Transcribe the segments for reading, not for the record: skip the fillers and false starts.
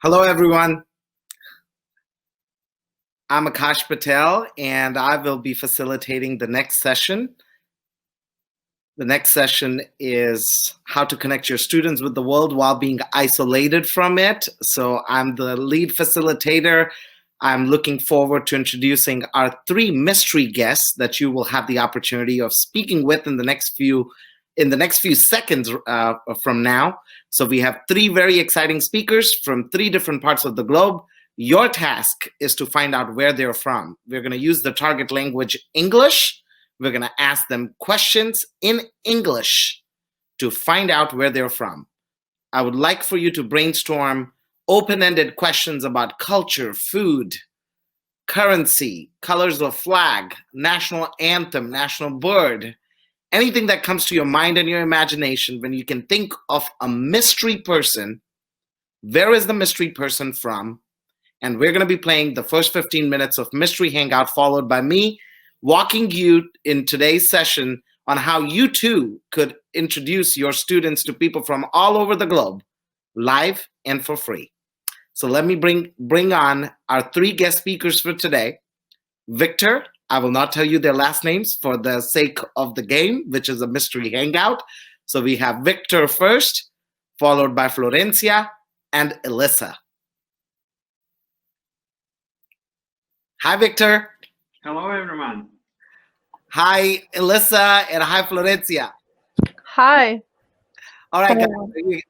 Hello, everyone. I'm Akash Patel, and I will be facilitating the next session. The next session is how to connect your students with the world while being isolated from it. So I'm the lead facilitator. I'm looking forward to introducing our three mystery guests that you will have the opportunity of speaking with in the next few seconds from now. So we have three very exciting speakers from three different parts of the globe. Your task is to find out where they're from. We're going to use the target language English. We're going to ask them questions in English to find out where they're from. I would like for you to brainstorm open-ended questions about culture, food, currency, colors of flag, national anthem, national bird, anything that comes to your mind and your imagination when you can think of a mystery person. Where is the mystery person from? And we're going to be playing the first 15 minutes of Mystery Hangout, followed by me walking you in today's session on how you too could introduce your students to people from all over the globe, live and for free. So let me bring on our three guest speakers for today. Victor, I will not tell you their last names for the sake of the game, which is a mystery hangout. So we have Victor first, followed by Florencia and Elissa. Hi, Victor. Hello, everyone. Hi, Elissa, and hi, Florencia. Hi. All right, guys,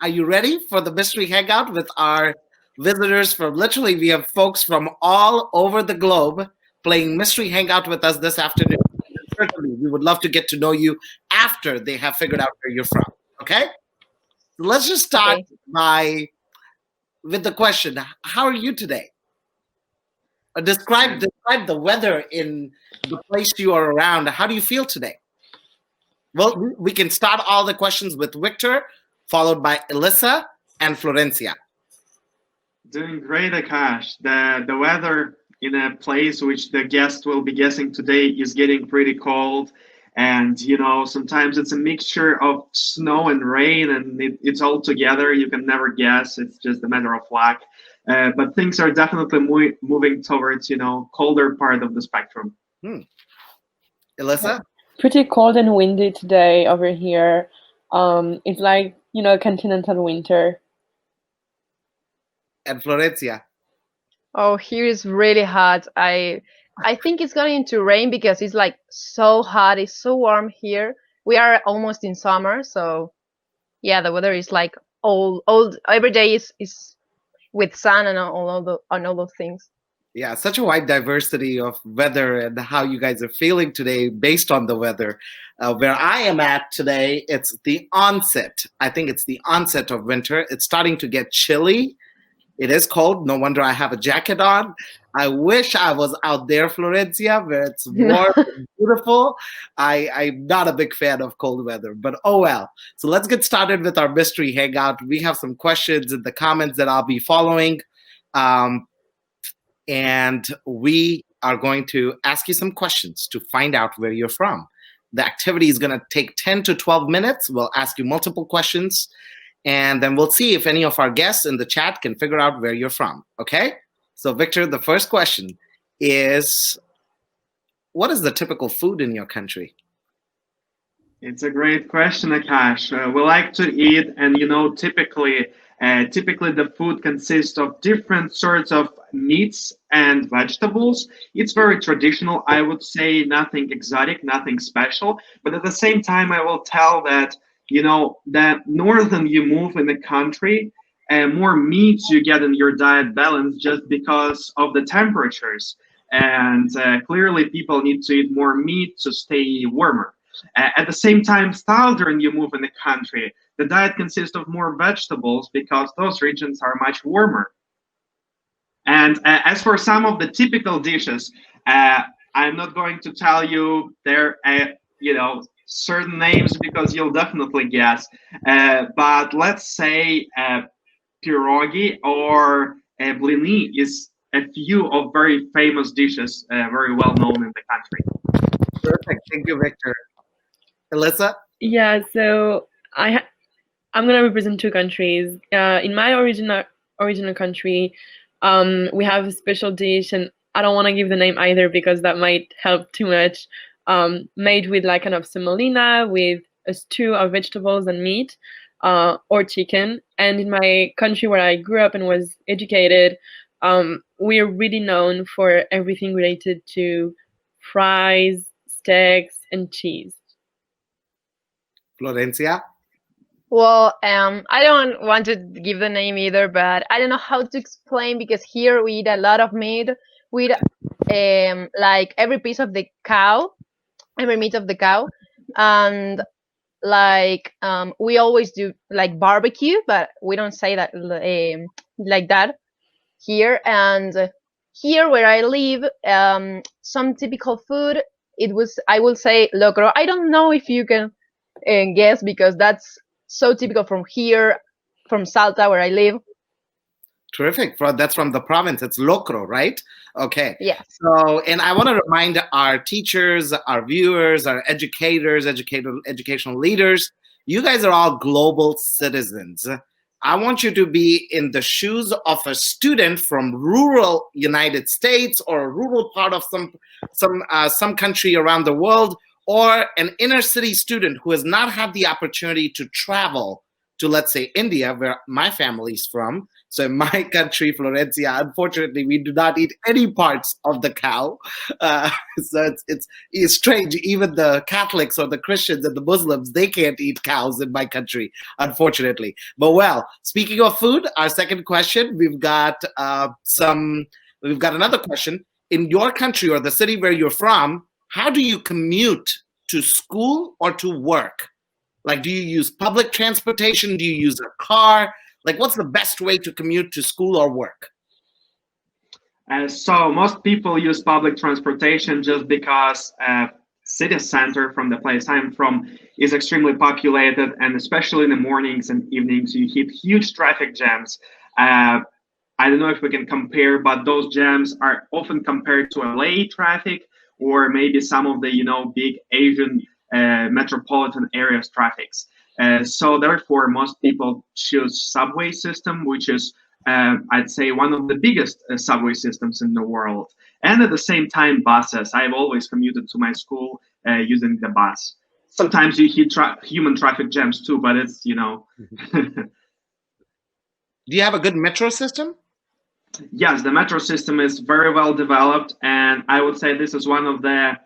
are you ready for the mystery hangout with our visitors from literally, we have folks from all over the globe playing mystery hangout with us this afternoon. Certainly, we would love to get to know you after they have figured out where you're from. Okay? So let's just start with the question: how are you today? Describe the weather in the place you are around. How do you feel today? Well, we can start all the questions with Victor, followed by Elissa and Florencia. Doing great, Akash. The weather in a place which the guest will be guessing today is getting pretty cold. And, sometimes it's a mixture of snow and rain, and it's all together. You can never guess. It's just a matter of luck. But things are definitely moving towards, colder part of the spectrum. Elissa? Pretty cold and windy today over here. It's like, continental winter. And Florencia? Oh, here is really hot. I think it's going to rain because it's like so hot. It's so warm here. We are almost in summer, so yeah, the weather is like all every day is with sun and all those things. Yeah, such a wide diversity of weather and how you guys are feeling today based on the weather. Where I am at today, it's the onset. I think it's the onset of winter. It's starting to get chilly. It is cold. No wonder I have a jacket on. I wish I was out there, Florencia, where it's warm and beautiful. I'm not a big fan of cold weather, but oh well. So let's get started with our mystery hangout. We have some questions in the comments that I'll be following. And we are going to ask you some questions to find out where you're from. The activity is going to take 10 to 12 minutes. We'll ask you multiple questions. And then we'll see if any of our guests in the chat can figure out where you're from, okay? So, Victor, the first question is, what is the typical food in your country? It's a great question, Akash. We like to eat, and, typically the food consists of different sorts of meats and vegetables. It's very traditional, I would say, nothing exotic, nothing special. But at the same time, I will tell that the northern you move in the country, more meat you get in your diet balance just because of the temperatures. And clearly people need to eat more meat to stay warmer. At the same time, southern you move in the country, the diet consists of more vegetables because those regions are much warmer. And as for some of the typical dishes, I'm not going to tell you their, certain names because you'll definitely guess. But let's say pierogi or blini is a few of very famous dishes, very well known in the country. Perfect. Thank you, Victor. Elissa? Yeah, so I'm going to represent two countries. In my original original country, we have a special dish, and I don't want to give the name either because that might help too much. Made with like kind of semolina with a stew of vegetables and meat, or chicken. And in my country where I grew up and was educated, we're really known for everything related to fries, steaks, and cheese. Florencia? Well, I don't want to give the name either, but I don't know how to explain because here we eat a lot of meat. We eat like every piece of the cow, every meat of the cow, and like we always do like barbecue, but we don't say that like that here. And here where I live, some typical food, it was, I will say, locro. I don't know if you can guess because that's so typical from here, from Salta where I live. Terrific. That's from the province. It's locro, right? Okay. Yes. So, and I want to remind our teachers, our viewers, our educators, educational leaders, you guys are all global citizens. I want you to be in the shoes of a student from rural United States or a rural part of some country around the world, or an inner city student who has not had the opportunity to travel to, let's say, India, where my family's from. So in my country, Florencia, unfortunately, we do not eat any parts of the cow. So it's strange. Even the Catholics or the Christians and the Muslims, they can't eat cows in my country, unfortunately. But well, speaking of food, our second question, we've got another question. In your country or the city where you're from, how do you commute to school or to work? Like, do you use public transportation? Do you use a car? Like, what's the best way to commute to school or work? So most people use public transportation just because city center from the place I'm from is extremely populated, and especially in the mornings and evenings, you hit huge traffic jams. I don't know if we can compare, but those jams are often compared to LA traffic or maybe some of the big Asian metropolitan areas traffics. So therefore, most people choose subway system, which is I'd say one of the biggest subway systems in the world. And at the same time, buses. I've always commuted to my school using the bus. Sometimes you hit human traffic jams too, but it's. Do you have a good metro system? Yes, the metro system is very well developed, and I would say this is one of the.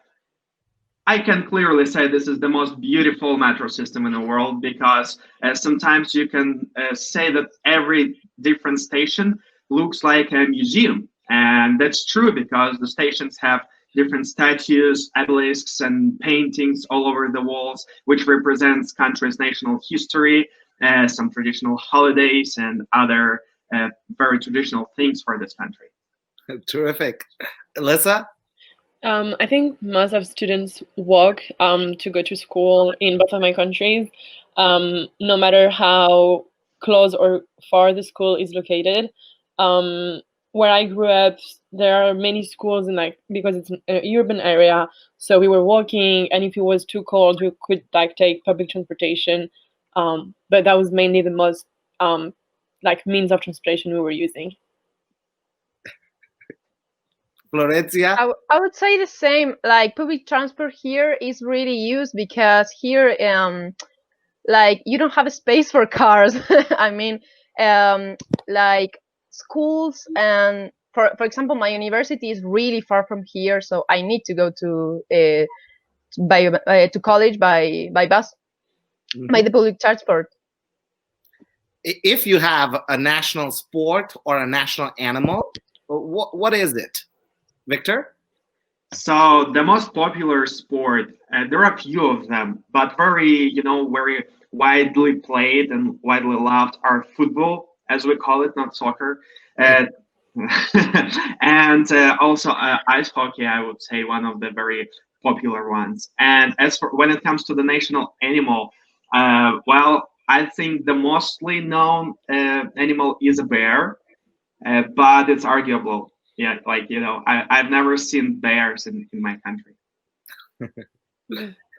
I can clearly say this is the most beautiful metro system in the world, because sometimes you can say that every different station looks like a museum. And that's true because the stations have different statues, obelisks, and paintings all over the walls, which represents country's national history, some traditional holidays, and other very traditional things for this country. Terrific. Alyssa? I think most of students walk to go to school in both of my countries, no matter how close or far the school is located. Where I grew up, there are many schools because it's an urban area, so we were walking, and if it was too cold, we could take public transportation. But that was mainly the most means of transportation we were using. Florencia? I would say the same. Like, public transport here is really used because here, you don't have a space for cars. I mean, like schools and for example, my university is really far from here, so I need to go to college by bus, by the public transport. If you have a national sport or a national animal, what is it? Victor? So the most popular sport, there are a few of them, but very widely played and widely loved are football, as we call it, not soccer. And also ice hockey, I would say one of the very popular ones. And as for when it comes to the national animal, well, I think the mostly known animal is a bear, but it's arguable. Yeah, I've never seen bears in my country.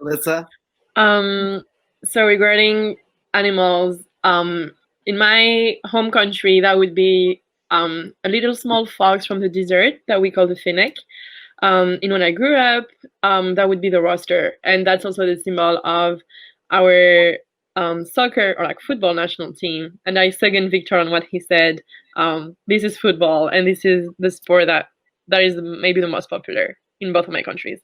Alyssa? So regarding animals, in my home country, that would be a little small fox from the desert that we call the finnick. In when I grew up, that would be the roster, and that's also the symbol of our soccer or like football national team. And I second Victor on what he said. This is football, and this is the sport that is maybe the most popular in both of my countries.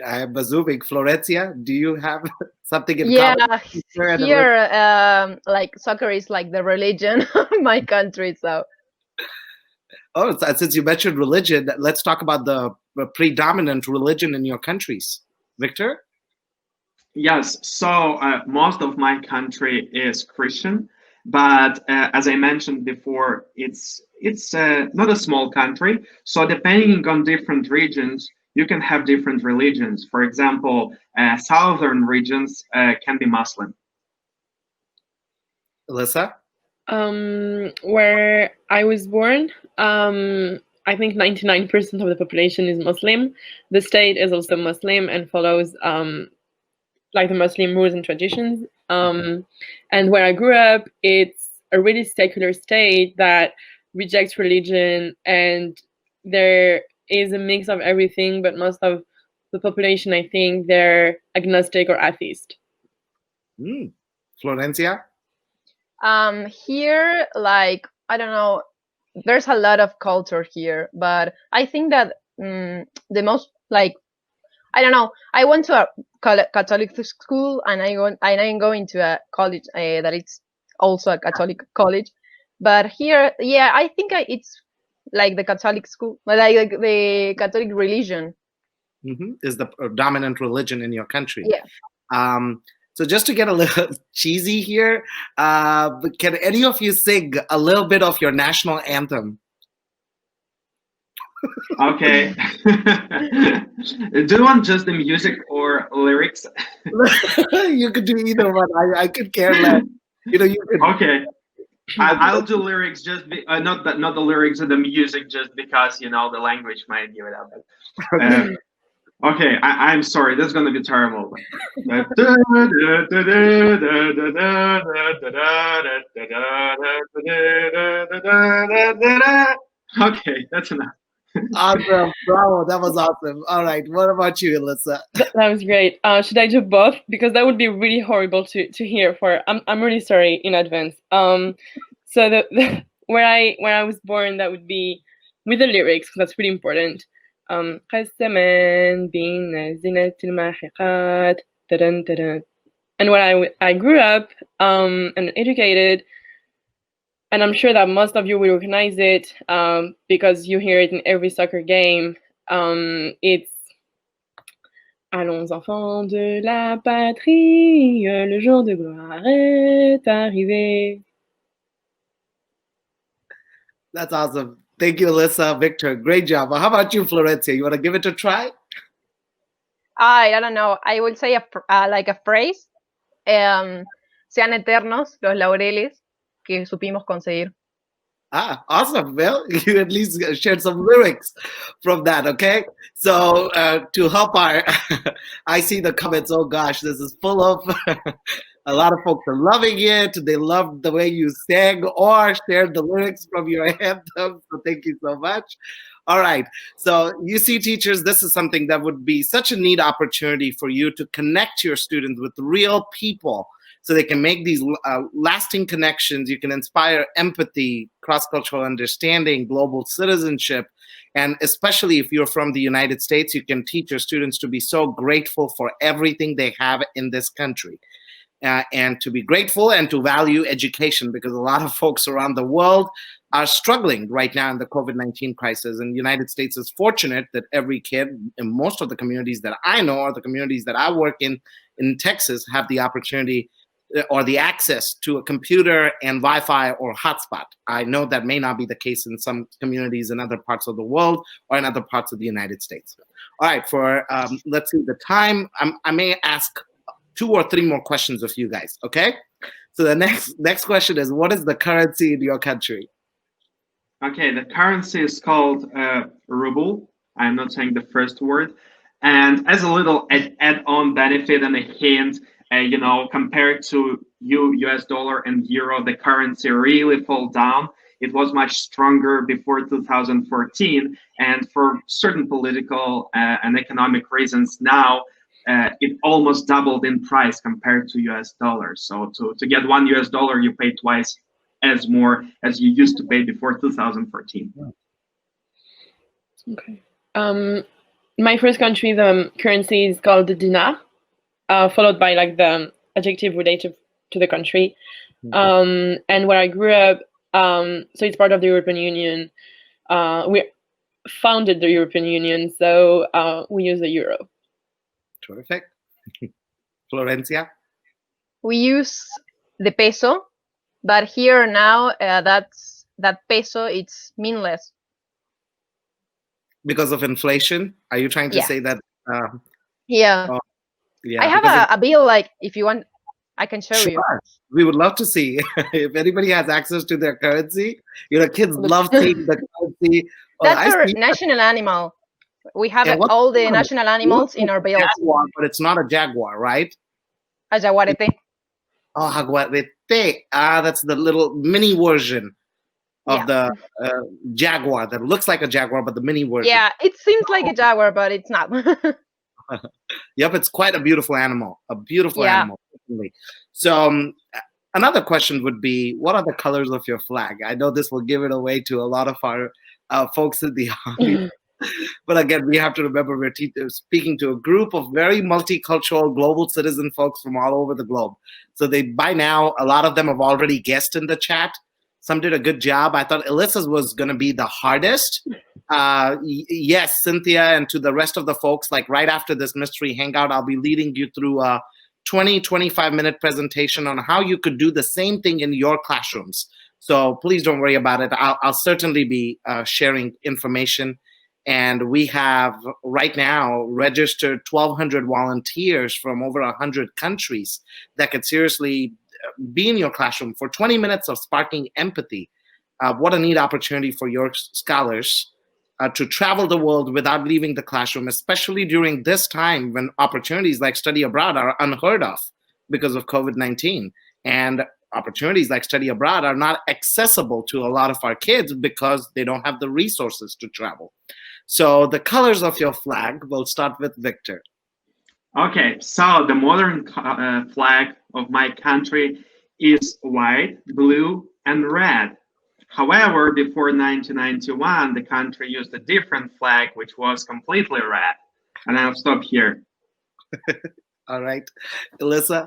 I am Bazuvik. Florencia, do you have something in Yeah, common? here, like soccer is like the religion of my country. So Oh, since you mentioned religion, let's talk about the predominant religion in your countries. Victor? Yes, so most of my country is Christian, but as I mentioned before, it's not a small country. So depending on different regions, you can have different religions. For example, southern regions can be Muslim. Alyssa? Where I was born, I think 99% of the population is Muslim. The state is also Muslim and follows like the Muslim rules and traditions. And where I grew up, it's a really secular state that rejects religion, and there is a mix of everything, but most of the population, I think, they're agnostic or atheist. Florencia? here, like, I don't know, there's a lot of culture here, but I think that the most, like, I don't know, I went to a Catholic school, and I'm going to a college that it's also a Catholic college. But here, yeah, I think it's like the Catholic school, like the Catholic religion. Is the dominant religion in your country. Yeah. So just to get a little cheesy here, can any of you sing a little bit of your national anthem? Okay. Do you want just the music or lyrics? You could do either one. I could care less. You know, you could. Okay. I'll do lyrics just not the lyrics of the music, just because the language might give it out. Okay, I'm sorry. This is gonna be terrible. Okay, that's enough. Awesome, bravo, that was awesome. All right, what about you, Alyssa? That was great. Should I do both? Because that would be really horrible to hear. I'm really sorry in advance. So the where I was born, that would be with the lyrics, because that's really important. قسما بين زينة الماحقات تدن تدن. And when I grew up and educated, and I'm sure that most of you will recognize it because you hear it in every soccer game. It's Allons enfants de la patrie, le jour de gloire est arrivé. That's awesome. Thank you, Alyssa. Victor, great job. How about you, Florencia? You want to give it a try? I don't know. I would say like a phrase. Sean eternos los laureles que supimos conseguir. Ah, awesome. Well, you at least shared some lyrics from that, okay? So to help our, I see the comments, oh gosh, this is full of, a lot of folks are loving it. They love the way you sang or shared the lyrics from your anthem. So thank you so much. All right. So you see, teachers, this is something that would be such a neat opportunity for you to connect your students with real people, so they can make these lasting connections. You can inspire empathy, cross-cultural understanding, global citizenship. And especially if you're from the United States, you can teach your students to be so grateful for everything they have in this country. And to be grateful and to value education, because a lot of folks around the world are struggling right now in the COVID-19 crisis. And the United States is fortunate that every kid in most of the communities that I know, or the communities that I work in Texas, have the opportunity or the access to a computer and Wi-Fi or hotspot. I know that may not be the case in some communities in other parts of the world or in other parts of the United States. All right, for let's see the time. I may ask 2 or 3 more questions of you guys, okay? So the next question is, what is the currency in your country? Okay, the currency is called ruble. I'm not saying the first word. And as a little add-on benefit and a hint, compared to US dollar and euro, the currency really fall down. It was much stronger before 2014, and for certain political and economic reasons now, it almost doubled in price compared to US dollars. So to get $1 US, you pay twice as more as you used to pay before 2014. Okay. My first country, the currency is called the dinar, followed by like the adjective related to the country. And where I grew up, so it's part of the European Union. We founded the European Union, so we use the euro. Terrific. Florencia? We use the peso, but here now that peso it's meaningless. Because of inflation? Are you trying to say that? Yeah. Yeah. I have a bill, like, if you want, I can show you. We would love to see. If anybody has access to their currency, kids love seeing the currency. That's our national animal. We have all the national animals in our bills. Jaguar, but it's not a jaguar, right? A jaguarete. Oh, jaguarete. That's the little mini version of the jaguar that looks like a jaguar, but the mini version. Yeah, it seems like a jaguar, but it's not. Yep, it's quite a beautiful animal. A beautiful animal. Definitely. So another question would be, what are the colors of your flag? I know this will give it away to a lot of our folks in the audience. But again, we have to remember we're speaking to a group of very multicultural global citizen folks from all over the globe. So by now, a lot of them have already guessed in the chat. Some did a good job. I thought Alyssa's was going to be the hardest. Yes, Cynthia, and to the rest of the folks, like right after this mystery hangout, I'll be leading you through a 25-minute presentation on how you could do the same thing in your classrooms. So please don't worry about it. I'll certainly be sharing information. And we have right now registered 1,200 volunteers from over 100 countries that could seriously be in your classroom for 20 minutes of sparking empathy. What a neat opportunity for your scholars to travel the world without leaving the classroom, especially during this time when opportunities like study abroad are unheard of because of COVID-19. And opportunities like study abroad are not accessible to a lot of our kids because they don't have the resources to travel. So the colors of your flag, we'll start with Victor. Okay, so the modern flag of my country is white, blue, and red. However, before 1991, the country used a different flag, which was completely red. And I'll stop here. All right. Alyssa?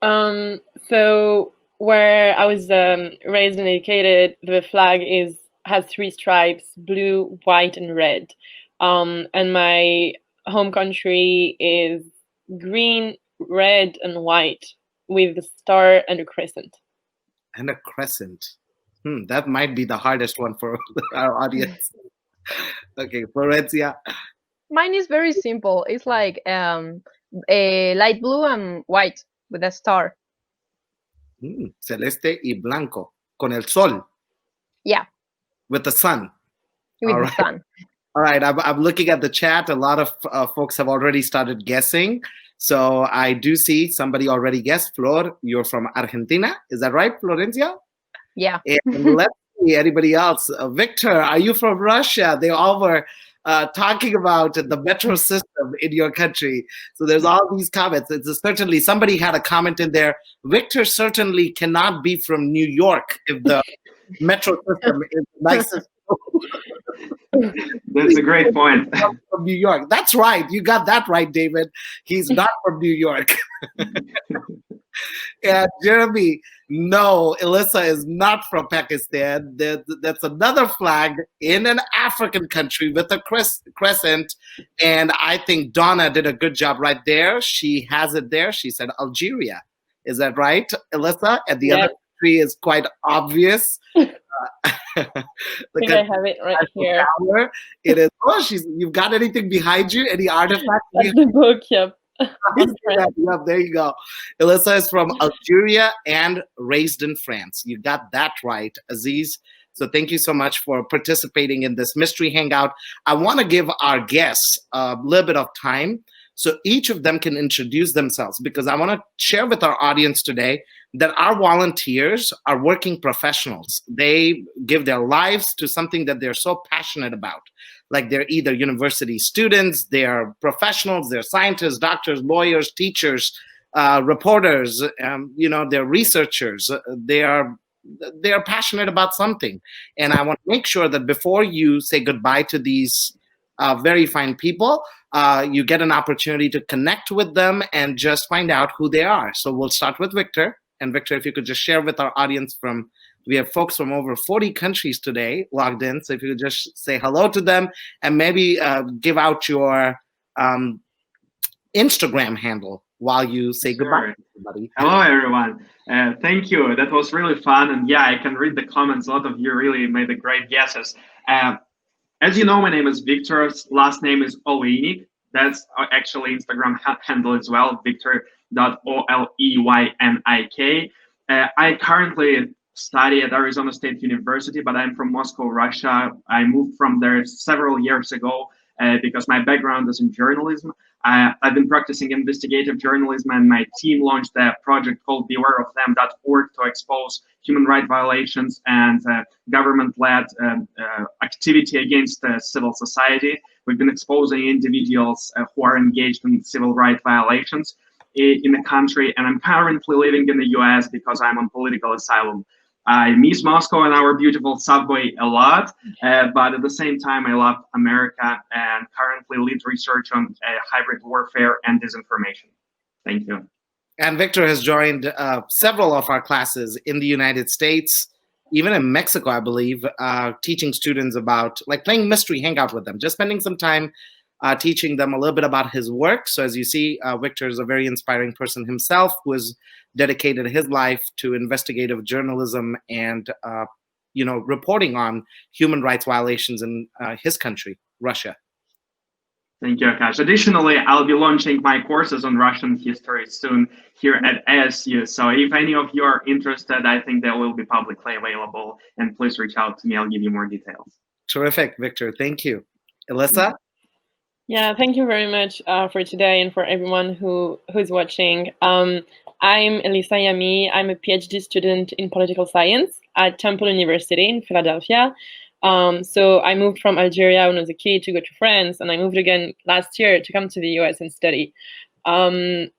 So where I was raised and educated, the flag has 3 stripes: blue, white, and red. And my home country is green, red, and white with a star and a crescent. And a crescent. That might be the hardest one for our audience. Okay, Florencia. Mine is very simple. It's like a light blue and white with a star. Celeste y blanco. Con el sol. Yeah. With the sun. With the sun. All right, I'm looking at the chat. A lot of folks have already started guessing. So I do see somebody already guessed. Flor, you're from Argentina. Is that right, Florencia? Yeah. And let's see, anybody else? Victor, are you from Russia? They all were talking about the metro system in your country. So there's all these comments. It's certainly, somebody had a comment in there. Victor certainly cannot be from New York if the metro system is the nicest. That's a great point. From New York. That's right. You got that right, David. He's not from New York. And Jeremy, no, Alyssa is not from Pakistan. That's another flag in an African country with a crescent. And I think Donna did a good job right there. She has it there. She said Algeria. Is that right, Alyssa? And the other country is quite obvious. I think I have it right here. It is. Oh, you've got anything behind you? Any artifacts? That's the book, yep. Yep, there you go. Alyssa is from Algeria and raised in France. You got that right, Aziz. So thank you so much for participating in this mystery hangout. I want to give our guests a little bit of time So each of them can introduce themselves, because I want to share with our audience today that our volunteers are working professionals. They give their lives to something that they're so passionate about. Like they're either university students, they're professionals, they're scientists, doctors, lawyers, teachers, reporters, they're researchers. They are passionate about something. And I want to make sure that before you say goodbye to these very fine people, you get an opportunity to connect with them and just find out who they are. So we'll start with Victor. And Victor, if you could just share with our audience we have folks from over 40 countries today logged in. So if you could just say hello to them and maybe give out your Instagram handle while you say goodbye to everybody. Hello, everyone. Thank you. That was really fun. And yeah, I can read the comments. A lot of you really made the great guesses. As you know, my name is Victor. Last name is Oleynik. That's actually Instagram handle as well, victor.oleynik. I currently study at Arizona State University, but I'm from Moscow, Russia. I moved from there several years ago because my background is in journalism. I've been practicing investigative journalism, and my team launched a project called bewareofthem.org to expose human rights violations and government-led activity against civil society. We've been exposing individuals who are engaged in civil rights violations in the country, and I'm currently living in the US because I'm on political asylum. I miss Moscow and our beautiful subway a lot, but at the same time, I love America and currently lead research on hybrid warfare and disinformation. Thank you. And Victor has joined several of our classes in the United States, even in Mexico, I believe, teaching students about, like, playing mystery hangout with them, just spending some time teaching them a little bit about his work. So as you see, Victor is a very inspiring person himself, who has dedicated his life to investigative journalism and reporting on human rights violations in his country, Russia. Thank you, Akash. Additionally, I'll be launching my courses on Russian history soon here at ASU. So if any of you are interested, I think they will be publicly available. And please reach out to me. I'll give you more details. Terrific, Victor. Thank you. Alyssa? Yeah, thank you very much for today and for everyone who's watching. I'm Elisa Yami. I'm a PhD student in political science at Temple University in Philadelphia. So I moved from Algeria when I was a kid to go to France, and I moved again last year to come to the US and study. I'm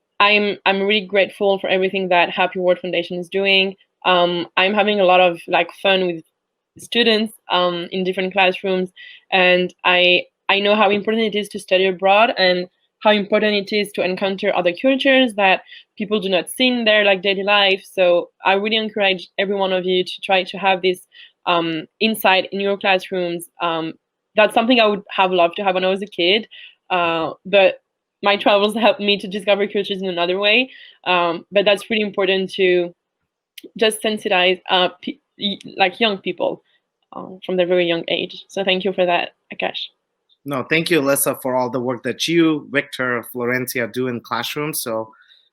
really grateful for everything that Happy World Foundation is doing. I'm having a lot of fun with students in different classrooms, and I know how important it is to study abroad and how important it is to encounter other cultures that people do not see in their daily life. So I really encourage every one of you to try to have this insight in your classrooms. That's something I would have loved to have when I was a kid, but my travels helped me to discover cultures in another way. But that's really important to just sensitize young people from their very young age. So thank you for that, Akash. No, thank you, Alyssa, for all the work that you, Victor, Florencia do in classrooms. So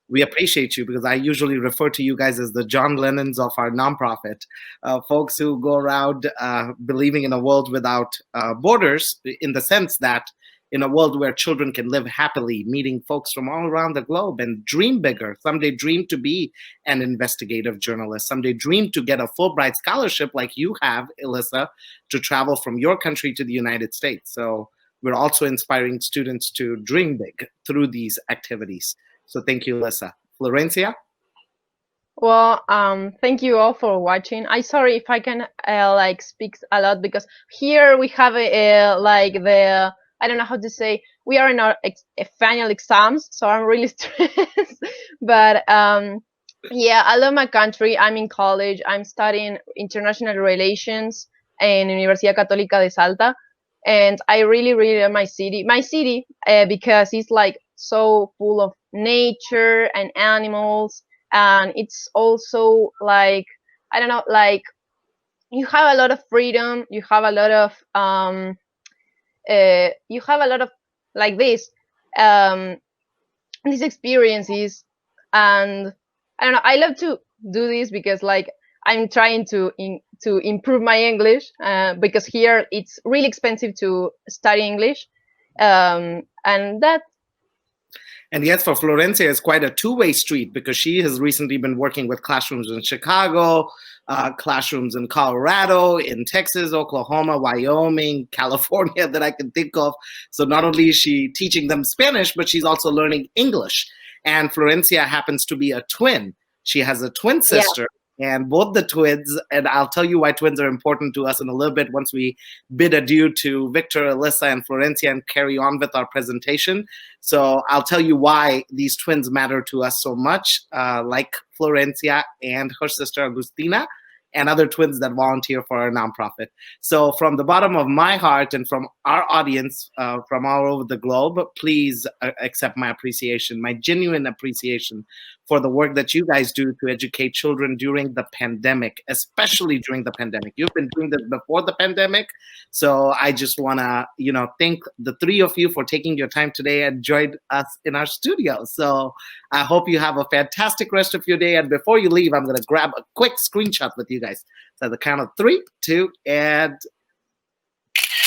we appreciate you, because I usually refer to you guys as the John Lennons of our nonprofit, folks who go around believing in a world without borders, in the sense that in a world where children can live happily, meeting folks from all around the globe and dream bigger. Someday dream to be an investigative journalist. Someday dream to get a Fulbright scholarship like you have, Alyssa, to travel from your country to the United States. So we're also inspiring students to dream big through these activities. So thank you, Alyssa. Florencia? Well, thank you all for watching. I'm sorry if I can speak a lot, because here we have I don't know how to say, we are in our final exams, so I'm really stressed. But yeah, I love my country. I'm in college. I'm studying international relations in Universidad Católica de Salta, and I really, really love my city. Because it's so full of nature and animals, and it's also I don't know, you have a lot of freedom. You have a lot of these experiences, and I don't know, I love to do this because I'm trying to improve my English, because here it's really expensive to study English, and that And yes, for Florencia, it's quite a two-way street because she has recently been working with classrooms in Chicago, classrooms in Colorado, in Texas, Oklahoma, Wyoming, California that I can think of. So not only is she teaching them Spanish, but she's also learning English. And Florencia happens to be a twin. She has a twin sister. And both the twins, and I'll tell you why twins are important to us in a little bit once we bid adieu to Victor, Alyssa, and Florencia and carry on with our presentation. So I'll tell you why these twins matter to us so much, like Florencia and her sister Agustina, and other twins that volunteer for our nonprofit. So from the bottom of my heart and from our audience from all over the globe, please accept my appreciation, my genuine appreciation for the work that you guys do to educate children during the pandemic, especially during the pandemic. You've been doing this before the pandemic. So I just want to, thank the three of you for taking your time today and joined us in our studio. So I hope you have a fantastic rest of your day. And before you leave, I'm going to grab a quick screenshot with you guys. So the count of 3, 2, and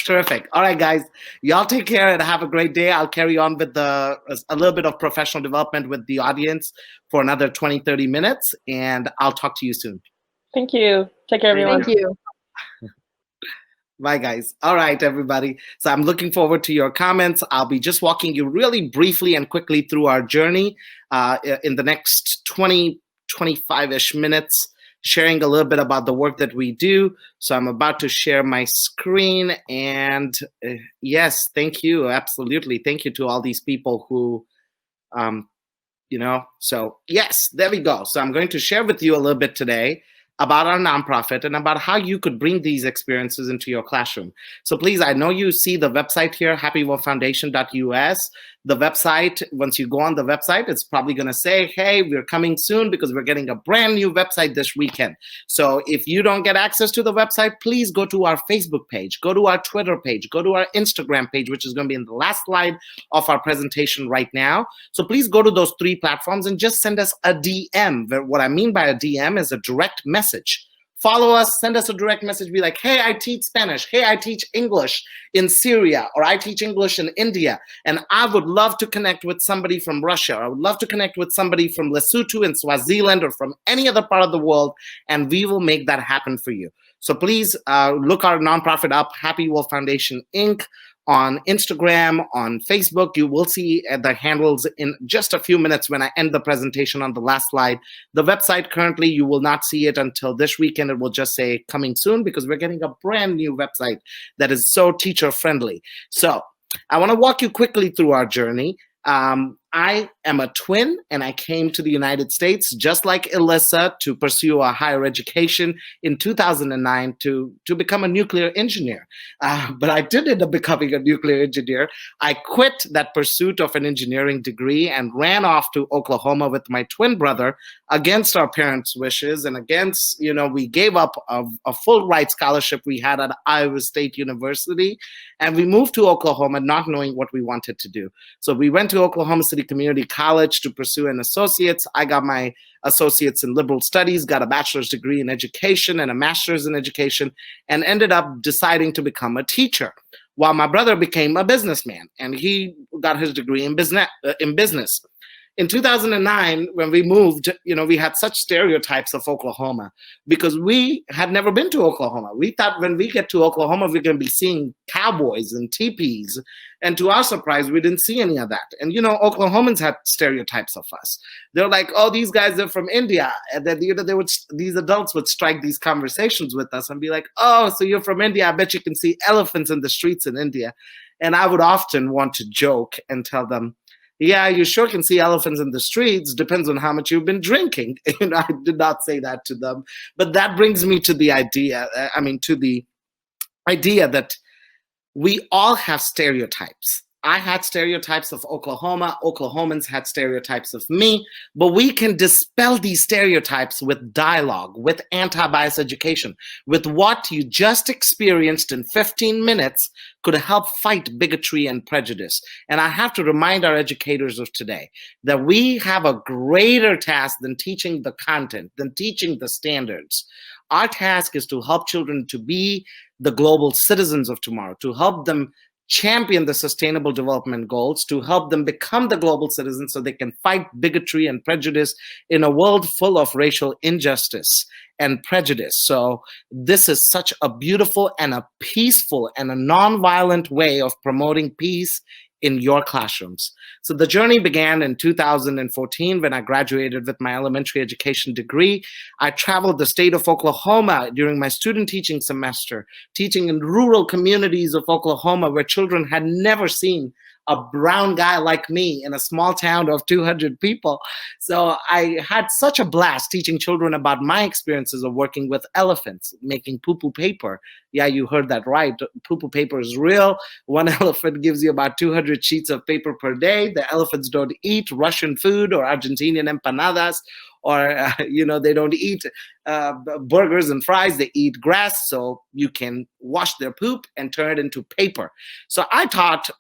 terrific. All right, guys, y'all take care and have a great day. I'll carry on with a little bit of professional development with the audience for another 20, 30 minutes, and I'll talk to you soon. Thank you. Take care, everyone. Thank you. Bye, guys. All right, everybody. So I'm looking forward to your comments. I'll be just walking you really briefly and quickly through our journey in the next 20, 25-ish minutes, sharing a little bit about the work that we do. So I'm about to share my screen. And yes, thank you. Absolutely. Thank you to all these people who, so yes, there we go. So I'm going to share with you a little bit today about our nonprofit and about how you could bring these experiences into your classroom. So please, I know you see the website here, happyworldfoundation.us. The website, once you go on the website, it's probably going to say, hey, we're coming soon because we're getting a brand new website this weekend. So if you don't get access to the website, please go to our Facebook page, go to our Twitter page, go to our Instagram page, which is going to be in the last slide of our presentation right now. So please go to those 3 platforms and just send us a DM. What I mean by a DM is a direct message. Follow us, send us a direct message, be like, hey, I teach Spanish. Hey, I teach English in Syria, or I teach English in India. And I would love to connect with somebody from Russia. Or I would love to connect with somebody from Lesotho and Swaziland or from any other part of the world. And we will make that happen for you. So please look our nonprofit up, Happy World Foundation, Inc., on Instagram, on Facebook. You will see the handles in just a few minutes when I end the presentation on the last slide. The website currently, you will not see it until this weekend. It will just say coming soon because we're getting a brand new website that is so teacher friendly. So I want to walk you quickly through our journey. I am a twin, and I came to the United States, just like Alyssa, to pursue a higher education in 2009 to become a nuclear engineer. But I did end up becoming a nuclear engineer. I quit that pursuit of an engineering degree and ran off to Oklahoma with my twin brother against our parents' wishes and against, we gave up a full ride scholarship we had at Iowa State University, and we moved to Oklahoma not knowing what we wanted to do. So we went to Oklahoma City Community College to pursue an associate's. I got my associate's in liberal studies, got a bachelor's degree in education and a master's in education, and ended up deciding to become a teacher, while my brother became a businessman, and he got his degree in business. In 2009, when we moved, we had such stereotypes of Oklahoma because we had never been to Oklahoma. We thought when we get to Oklahoma, we're going to be seeing cowboys and teepees. And to our surprise, we didn't see any of that. And, Oklahomans had stereotypes of us. They're like, oh, these guys are from India. And then, these adults would strike these conversations with us and be like, oh, so you're from India. I bet you can see elephants in the streets in India. And I would often want to joke and tell them, yeah, you sure can see elephants in the streets. Depends on how much you've been drinking. I did not say that to them. But that brings me to the idea, that we all have stereotypes. I had stereotypes of Oklahoma. Oklahomans had stereotypes of me. But we can dispel these stereotypes with dialogue, with anti-bias education, with what you just experienced in 15 minutes could help fight bigotry and prejudice. And I have to remind our educators of today that we have a greater task than teaching the content, than teaching the standards. Our task is to help children to be the global citizens of tomorrow, to help them champion the Sustainable Development Goals to help them become the global citizens so they can fight bigotry and prejudice in a world full of racial injustice and prejudice. So this is such a beautiful and a peaceful and a non-violent way of promoting peace in your classrooms. So the journey began in 2014 when I graduated with my elementary education degree. I traveled the state of Oklahoma during my student teaching semester, teaching in rural communities of Oklahoma where children had never seen a brown guy like me in a small town of 200 people. So I had such a blast teaching children about my experiences of working with elephants, making poo-poo paper. Yeah, you heard that right. Poo-poo paper is real. One elephant gives you about 200 sheets of paper per day. The elephants don't eat Russian food or Argentinian empanadas, or they don't eat burgers and fries. They eat grass, so you can wash their poop and turn it into paper. So I taught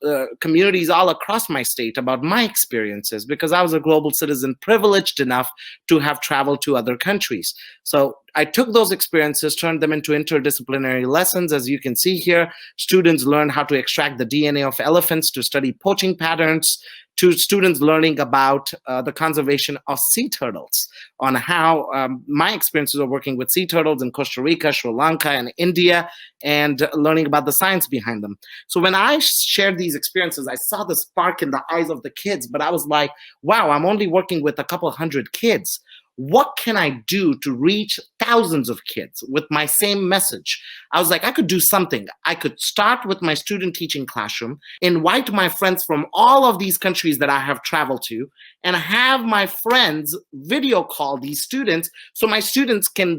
communities all across my state about my experiences because I was a global citizen privileged enough to have traveled to other countries. So I took those experiences, turned them into interdisciplinary lessons. As you can see here, students learned how to extract the DNA of elephants to study poaching patterns, to students learning about the conservation of sea turtles, on how my experiences of working with sea turtles in Costa Rica, Sri Lanka, and India, and learning about the science behind them. So when I shared these experiences, I saw the spark in the eyes of the kids, but I was like, wow, I'm only working with a couple hundred kids. What can I do to reach thousands of kids with my same message? I was like, I could do something. I could start with my student teaching classroom, invite my friends from all of these countries that I have traveled to, and have my friends video call these students so my students can,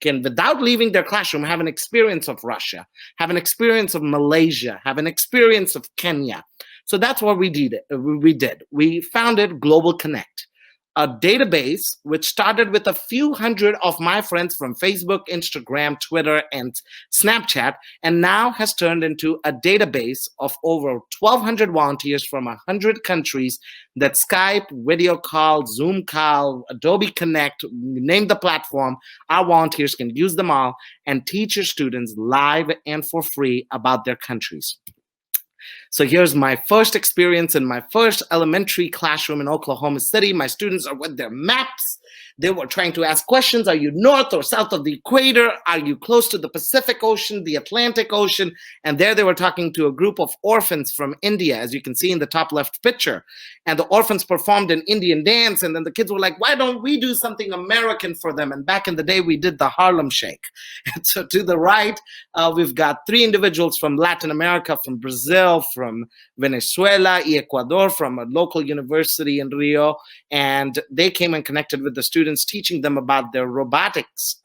without leaving their classroom, have an experience of Russia, have an experience of Malaysia, have an experience of Kenya. So that's what we did. We founded Global Connect, a database which started with a few hundred of my friends from Facebook, Instagram, Twitter, and Snapchat, and now has turned into a database of over 1,200 volunteers from 100 countries that Skype, video call, Zoom call, Adobe Connect, name the platform. Our volunteers can use them all and teach your students live and for free about their countries. So here's my first experience in my first elementary classroom in Oklahoma City. My students are with their maps. They were trying to ask questions. Are you north or south of the equator? Are you close to the Pacific Ocean, the Atlantic Ocean? And there they were talking to a group of orphans from India, as you can see in the top left picture. And the orphans performed an Indian dance. And then the kids were like, why don't we do something American for them? And back in the day, we did the Harlem Shake. And so to the right, we've got 3 individuals from Latin America, from Brazil, from Venezuela, Ecuador, from a local university in Rio. And they came and connected with the students, teaching them about their robotics,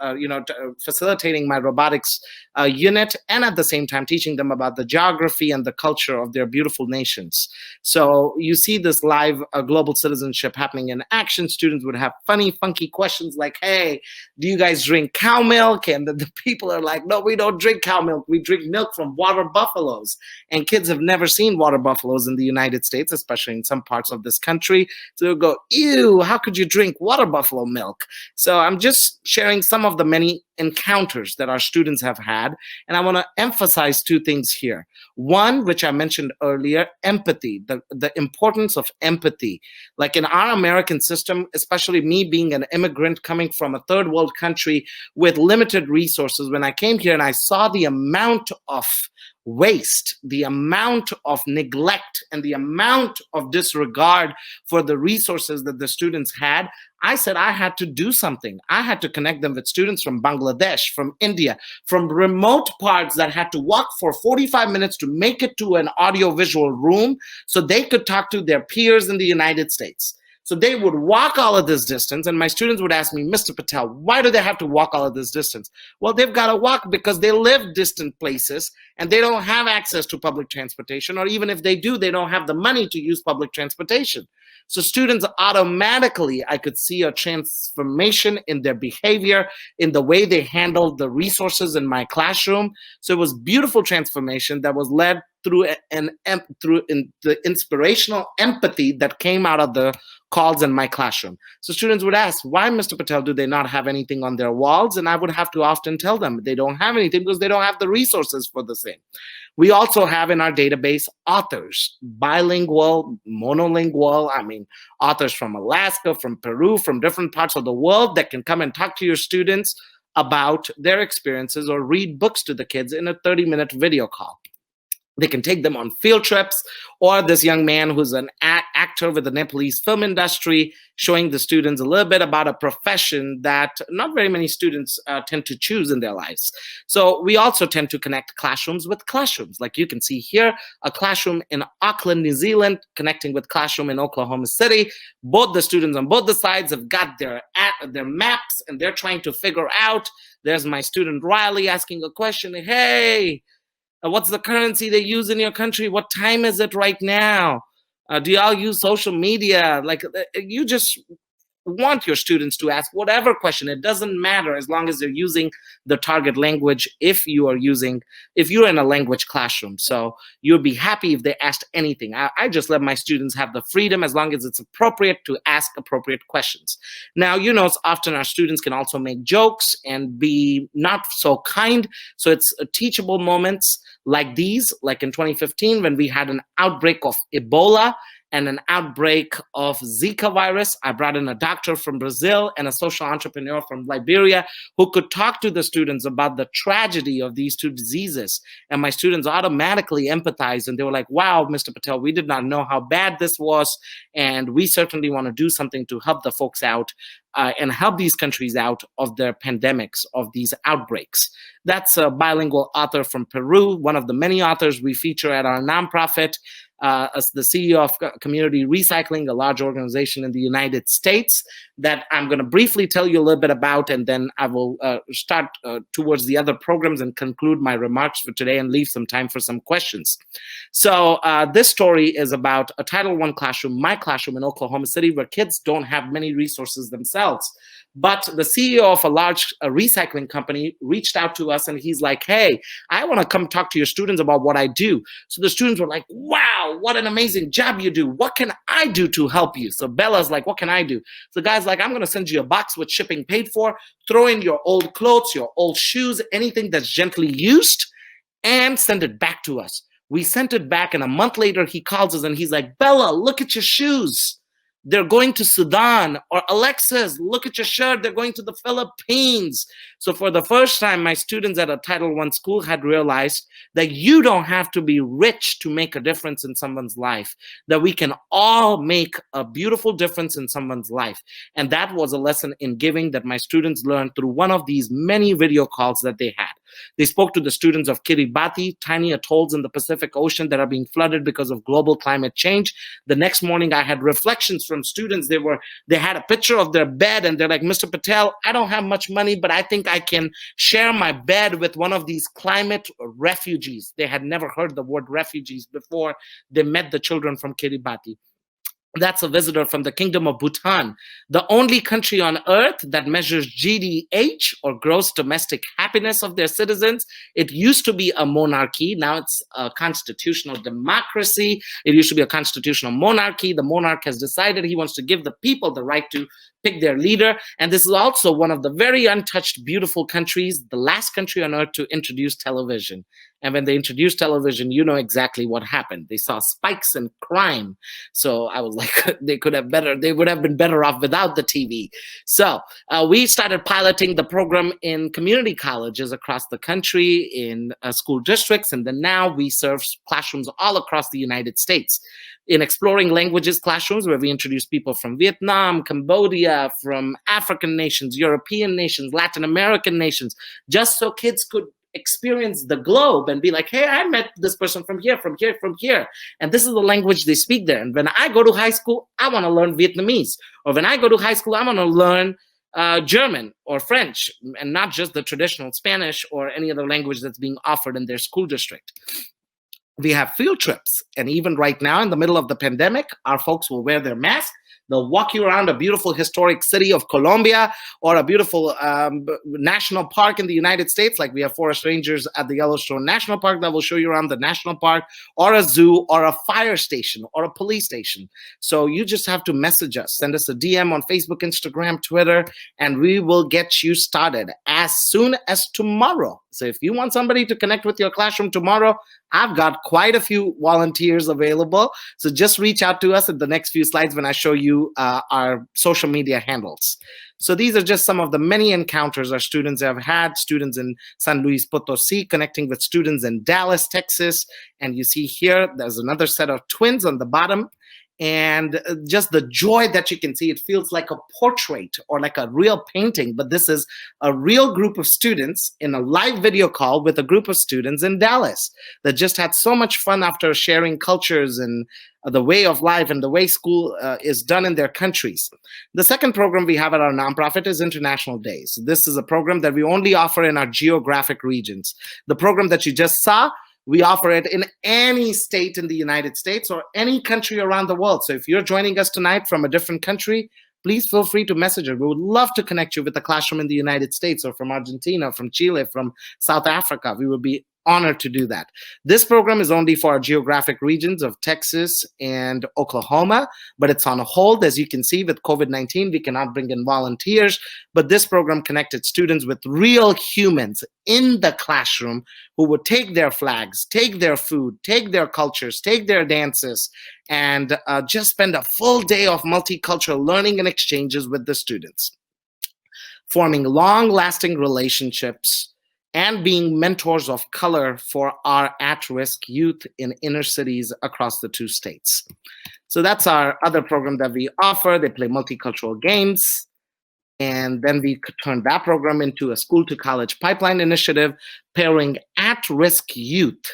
facilitating my robotics unit, and at the same time teaching them about the geography and the culture of their beautiful nations. So you see this live global citizenship happening in action. Students would have funny, funky questions like, hey, do you guys drink cow milk? And the people are like, no, we don't drink cow milk. We drink milk from water buffaloes. And kids have never seen water buffaloes in the United States, especially in some parts of this country. So they'll go, ew, how could you drink water buffalo milk? So I'm just sharing some of the many encounters that our students have had. And I want to emphasize 2 things here. One, which I mentioned earlier, empathy, the importance of empathy. Like in our American system, especially me being an immigrant coming from a third world country with limited resources, when I came here and I saw the amount of waste, the amount of neglect, and the amount of disregard for the resources that the students had, I said I had to do something. I had to connect them with students from Bangladesh, from India, from remote parts that had to walk for 45 minutes to make it to an audiovisual room so they could talk to their peers in the United States. So they would walk all of this distance, and my students would ask me, Mr. Patel, why do they have to walk all of this distance? Well, they've got to walk because they live distant places and they don't have access to public transportation, or even if they do, they don't have the money to use public transportation. So students automatically, I could see a transformation in their behavior, in the way they handled the resources in my classroom. So it was beautiful transformation that was led through the inspirational empathy that came out of the calls in my classroom. So students would ask, why, Mr. Patel, do they not have anything on their walls? And I would have to often tell them they don't have anything because they don't have the resources for the same. We also have in our database authors, bilingual, monolingual, authors from Alaska, from Peru, from different parts of the world that can come and talk to your students about their experiences or read books to the kids in a 30-minute video call. They can take them on field trips, or this young man who's an actor with the Nepalese film industry, showing the students a little bit about a profession that not very many students tend to choose in their lives. So we also tend to connect classrooms with classrooms. Like you can see here, a classroom in Auckland, New Zealand, connecting with classroom in Oklahoma City. Both the students on both the sides have got their maps, and they're trying to figure out. There's my student Riley asking a question. Hey, what's the currency they use in your country? What time is it right now? Do y'all use social media? Like, you just want your students to ask whatever question. It doesn't matter as long as they're using the target language if you're in a language classroom. So you'll be happy if they asked anything. I just let my students have the freedom as long as it's appropriate to ask appropriate questions. Now, often our students can also make jokes and be not so kind. So it's teachable moments like these, like in 2015 when we had an outbreak of Ebola and an outbreak of Zika virus. I brought in a doctor from Brazil and a social entrepreneur from Liberia who could talk to the students about the tragedy of these two diseases. And my students automatically empathized, and they were like, wow, Mr. Patel, we did not know how bad this was, and we certainly want to do something to help the folks out and help these countries out of their pandemics, of these outbreaks. That's a bilingual author from Peru, one of the many authors we feature at our nonprofit. As the CEO of Community Recycling, a large organization in the United States that I'm going to briefly tell you a little bit about, and then I will start towards the other programs and conclude my remarks for today and leave some time for some questions. So this story is about a Title I classroom, my classroom in Oklahoma City, where kids don't have many resources themselves. But the CEO of a large recycling company reached out to us, and he's like, hey, I want to come talk to your students about what I do. So the students were like, wow, what an amazing job you do. What can I do to help you? So Bella's like, what can I do? So the guy's like, I'm going to send you a box with shipping paid for. Throw in your old clothes, your old shoes, anything that's gently used, and send it back to us. We sent it back, and a month later, he calls us, and he's like, Bella, look at your shoes. They're going to Sudan. Or Alexis, look at your shirt. They're going to the Philippines. So for the first time, my students at a Title I school had realized that you don't have to be rich to make a difference in someone's life, that we can all make a beautiful difference in someone's life. And that was a lesson in giving that my students learned through one of these many video calls that they had. They spoke to the students of Kiribati, tiny atolls in the Pacific Ocean that are being flooded because of global climate change. The next morning, I had reflections from students. They had a picture of their bed, and they're like, Mr. Patel, I don't have much money, but I think I can share my bed with one of these climate refugees. They had never heard the word refugees before they met the children from Kiribati. That's a visitor from the Kingdom of Bhutan, the only country on earth that measures GDH, or gross domestic happiness, of their citizens. It used to be a monarchy. Now it's a constitutional democracy. It used to be a constitutional monarchy. The monarch has decided he wants to give the people the right to pick their leader. And this is also one of the very untouched, beautiful countries, the last country on earth to introduce television. And when they introduced television, you know exactly what happened. They saw spikes in crime. So I was like, they would have been better off without the TV. So we started piloting the program in community colleges across the country, in school districts. And then now we serve classrooms all across the United States. In Exploring Languages classrooms, where we introduce people from Vietnam, Cambodia, from African nations, European nations, Latin American nations, just so kids could experience the globe and be like, hey, I met this person from here, from here, from here. And this is the language they speak there. And when I go to high school, I want to learn Vietnamese. Or when I go to high school, I want to learn German or French, and not just the traditional Spanish or any other language that's being offered in their school district. We have field trips. And even right now, in the middle of the pandemic, our folks will wear their mask. They'll walk you around a beautiful historic city of Colombia or a beautiful national park in the United States. Like we have forest rangers at the Yellowstone National Park that will show you around the national park, or a zoo, or a fire station, or a police station. So you just have to message us, send us a DM on Facebook, Instagram, Twitter, and we will get you started as soon as tomorrow. So if you want somebody to connect with your classroom tomorrow, I've got quite a few volunteers available. So just reach out to us at the next few slides when I show you our social media handles. So these are just some of the many encounters our students have had. Students in San Luis Potosi connecting with students in Dallas, Texas. And you see here, there's another set of twins on the bottom. And just the joy that you can see, it feels like a portrait or like a real painting, but this is a real group of students in a live video call with a group of students in Dallas that just had so much fun after sharing cultures and the way of life and the way school is done in their countries. The second program we have at our nonprofit is International Days. This is a program that we only offer in our geographic regions. The program that you just saw, we offer it in any state in the United States or any country around the world. So if you're joining us tonight from a different country, please feel free to message us. We would love to connect you with a classroom in the United States or from Argentina, from Chile, from South Africa. We would be honored to do that. This program is only for our geographic regions of Texas and Oklahoma, but it's on hold. As you can see, with COVID-19, we cannot bring in volunteers, but this program connected students with real humans in the classroom who would take their flags, take their food, take their cultures, take their dances, and just spend a full day of multicultural learning and exchanges with the students, forming long-lasting relationships and being mentors of color for our at-risk youth in inner cities across the 2 states. So that's our other program that we offer. They play multicultural games. And then we could turn that program into a school-to-college pipeline initiative, pairing at-risk youth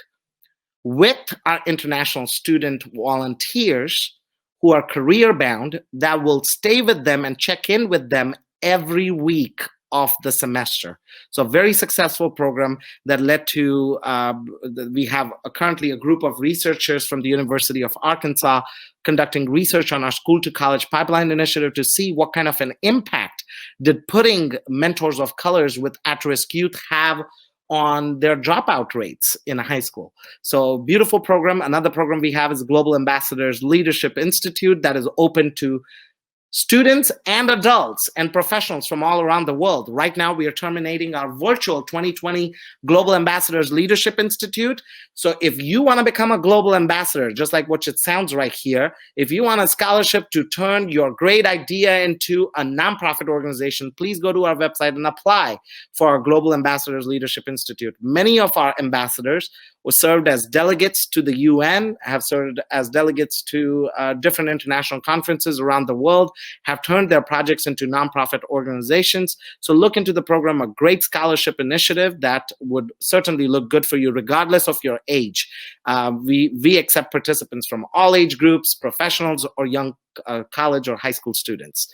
with our international student volunteers who are career-bound that will stay with them and check in with them every week of the semester. So a very successful program that led to, we have currently a group of researchers from the University of Arkansas conducting research on our school to college pipeline initiative to see what kind of an impact did putting mentors of colors with at-risk youth have on their dropout rates in high school. So beautiful program. Another program we have is Global Ambassadors Leadership Institute that is open to students and adults and professionals from all around the world. Right now, we are terminating our virtual 2020 Global Ambassadors Leadership Institute. So if you want to become a global ambassador, just like what it sounds right here, if you want a scholarship to turn your great idea into a nonprofit organization, please go to our website and apply for our Global Ambassadors Leadership Institute. Many of our ambassadors were served as delegates to the UN, have served as delegates to different international conferences around the world, have turned their projects into nonprofit organizations. So look into the program, a great scholarship initiative that would certainly look good for you regardless of your age. We accept participants from all age groups, professionals, or young college or high school students.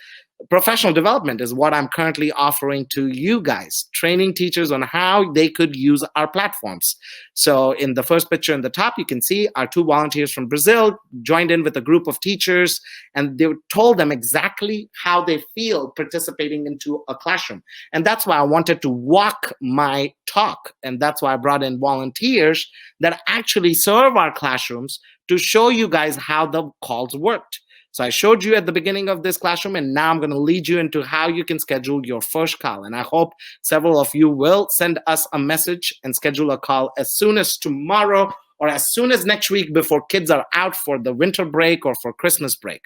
Professional development is what I'm currently offering to you guys, training teachers on how they could use our platforms. So in the first picture in the top, you can see our 2 volunteers from Brazil joined in with a group of teachers, and they told them exactly how they feel participating into a classroom. And that's why I wanted to walk my talk. And that's why I brought in volunteers that actually serve our classrooms to show you guys how the calls worked. So I showed you at the beginning of this classroom, and now I'm going to lead you into how you can schedule your first call. And I hope several of you will send us a message and schedule a call as soon as tomorrow or as soon as next week before kids are out for the winter break or for Christmas break.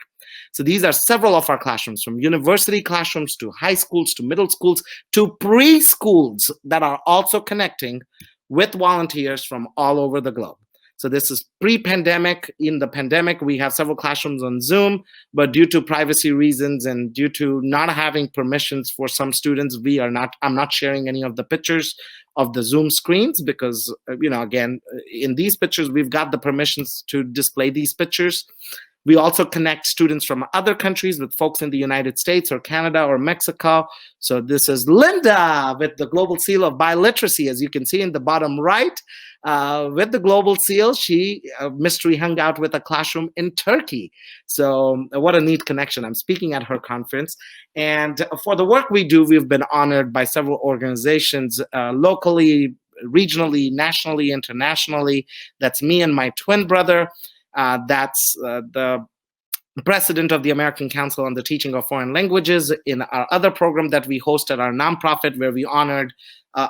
So these are several of our classrooms, from university classrooms to high schools to middle schools to preschools that are also connecting with volunteers from all over the globe. So this is pre-pandemic. In the pandemic, we have several classrooms on Zoom, but due to privacy reasons and due to not having permissions for some students, I'm not sharing any of the pictures of the Zoom screens because, again, in these pictures, we've got the permissions to display these pictures. We also connect students from other countries with folks in the United States or Canada or Mexico. So this is Linda with the Global Seal of Biliteracy, as you can see in the bottom right. with the Global Seal, she mystery hung out with a classroom in Turkey. So what a neat connection. I'm speaking at her conference. And for the work we do, we've been honored by several organizations locally, regionally, nationally, internationally. That's me and my twin brother. That's the president of the American Council on the Teaching of Foreign Languages in our other program that we host at our nonprofit, where we honored